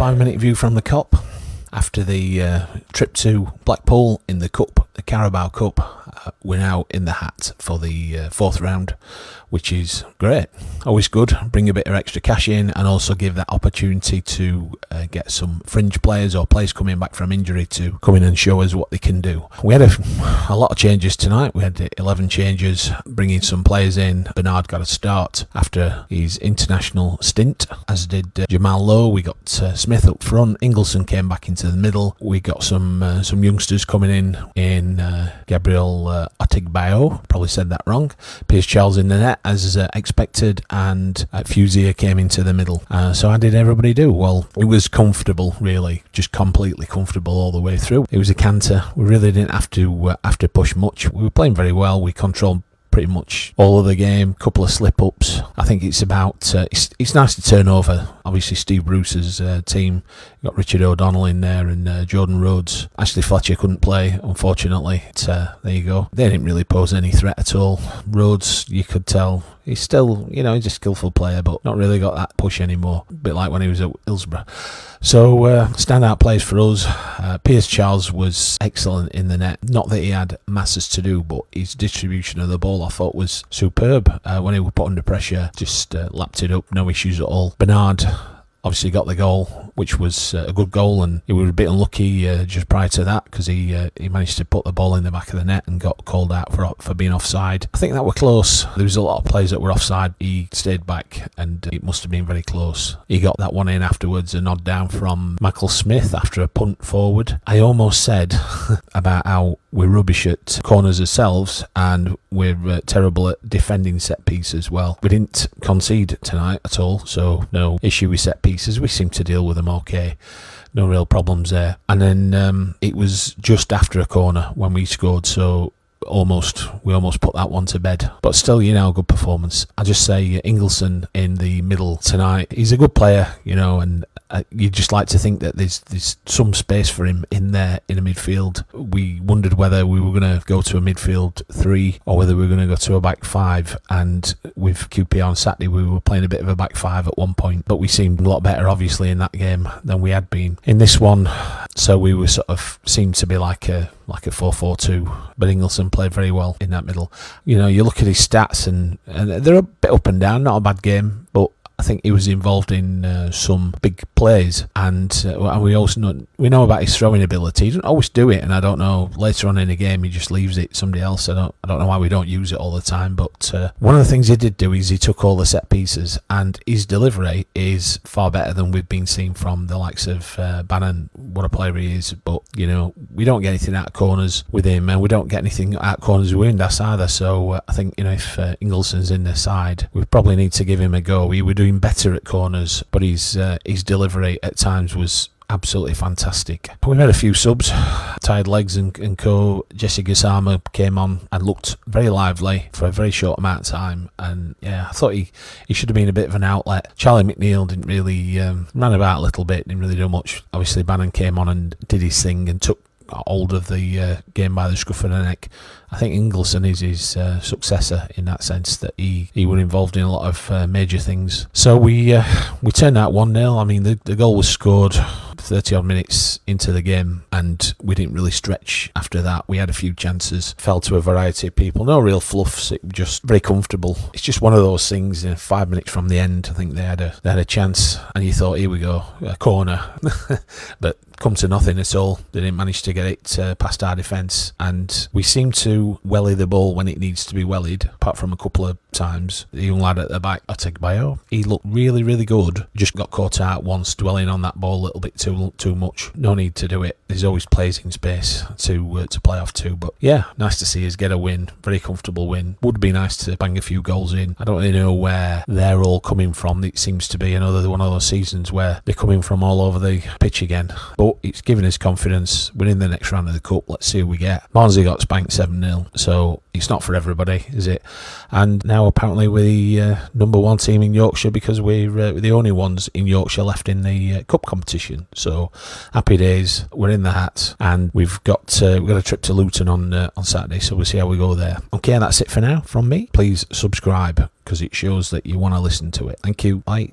5-minute view from the Cop. After the trip to Blackpool in the Cup, the Carabao Cup, we're now in the hat for the fourth round, which is great. Always good, bring a bit of extra cash in and also give that opportunity to get some fringe players or players coming back from injury to come in and show us what they can do. We had a lot of changes tonight. We had 11 changes, bringing some players in. Bernard got a start after his international stint, as did Jamal Lowe. We got Smith up front. Ingleson came back into the middle. We got some youngsters coming in Gabriel Otigbayo, probably said that wrong. Piers Charles in the net as expected, and Fuzier came into the middle. So how did everybody do? Well, it was comfortable, really, just completely comfortable all the way through. It was a canter. We really didn't have to push much. We were playing very well. We controlled pretty much all of the game. Couple of slip-ups. I think it's about it's nice to turn over obviously Steve Bruce's team. Got Richard O'Donnell in there and Jordan Rhodes. Ashley Fletcher couldn't play, unfortunately. There you go. They didn't really pose any threat at all. Rhodes, you could tell, he's still, he's a skillful player, but not really got that push anymore. A bit like when he was at Hillsborough. So, standout plays for us. Piers Charles was excellent in the net. Not that he had masses to do, but his distribution of the ball I thought was superb. When he was put under pressure, just lapped it up, no issues at all. Bernard obviously got the goal, which was a good goal, and he was a bit unlucky just prior to that because he managed to put the ball in the back of the net and got called out for being offside. I think that were close. There was a lot of players that were offside. He stayed back and it must have been very close. He got that one in afterwards, a nod down from Michael Smith after a punt forward. I almost said about how we're rubbish at corners ourselves and we're terrible at defending set pieces. Well, we didn't concede tonight at all, so no issue with set pieces. We seem to deal with them okay. No real problems there. And then it was just after a corner when we scored, so we almost put that one to bed. But still, good performance. I just say Ingleson in the middle tonight. He's a good player, and you'd just like to think that there's some space for him in there in a midfield. We wondered whether we were going to go to a midfield 3 or whether we were going to go to a back 5, and with QP on Saturday we were playing a bit of a back 5 at one point, but we seemed a lot better obviously in that game than we had been in this one. So we were seemed to be like a 4-4-2, but Ingleson played very well in that middle. You look at his stats and they're a bit up and down, not a bad game, but I think he was involved in some big plays, and we know about his throwing ability. He doesn't always do it, and I don't know, later on in the game he just leaves it somebody else. I don't know why we don't use it all the time, but one of the things he did do is he took all the set pieces, and his delivery is far better than we've been seeing from the likes of Bannon. What a player he is, but we don't get anything out of corners with him, and we don't get anything out of corners with Windass either. So I think if Ingleson's in the side, we probably need to give him a go. We were doing better at corners, but his delivery at times was absolutely fantastic. We made a few subs, tired legs and co. Jesse Gassama came on and looked very lively for a very short amount of time, and I thought he should have been a bit of an outlet. Charlie McNeil didn't really ran about a little bit, didn't really do much. Obviously Bannon came on and did his thing and took hold of the game by the scruff of the neck. I think Ingleson is his successor in that sense, that he was involved in a lot of major things. So we turned out 1-0. I mean, the goal was scored 30 odd minutes into the game, and we didn't really stretch after that. We had a few chances, fell to a variety of people, no real fluffs. It was just very comfortable. It's just one of those things. 5 minutes from the end, I think they had a chance, and you thought, here we go, a corner. But come to nothing at all. They didn't manage to get it past our defence, and we seem to welly the ball when it needs to be wellied, apart from a couple of times. The young lad at the back, Otigbayo, he looked really, really good. Just got caught out once, dwelling on that ball a little bit too much. No need to do it. There's always players in space to play off to. But nice to see us get a win. Very comfortable win. Would be nice to bang a few goals in. I don't really know where they're all coming from. It seems to be another one of those seasons where they're coming from all over the pitch again. But it's giving us confidence. We're in the next round of the Cup. Let's see who we get. Barnsley got spanked 7-0, so it's not for everybody, is it? And now apparently we're the number 1 team in Yorkshire, because we're the only ones in Yorkshire left in the Cup competition. So happy days. We're in the hat, and we've got a trip to Luton on Saturday, so we'll see how we go there. Okay, that's it for now from me. Please subscribe, because it shows that you want to listen to it. Thank you. Bye.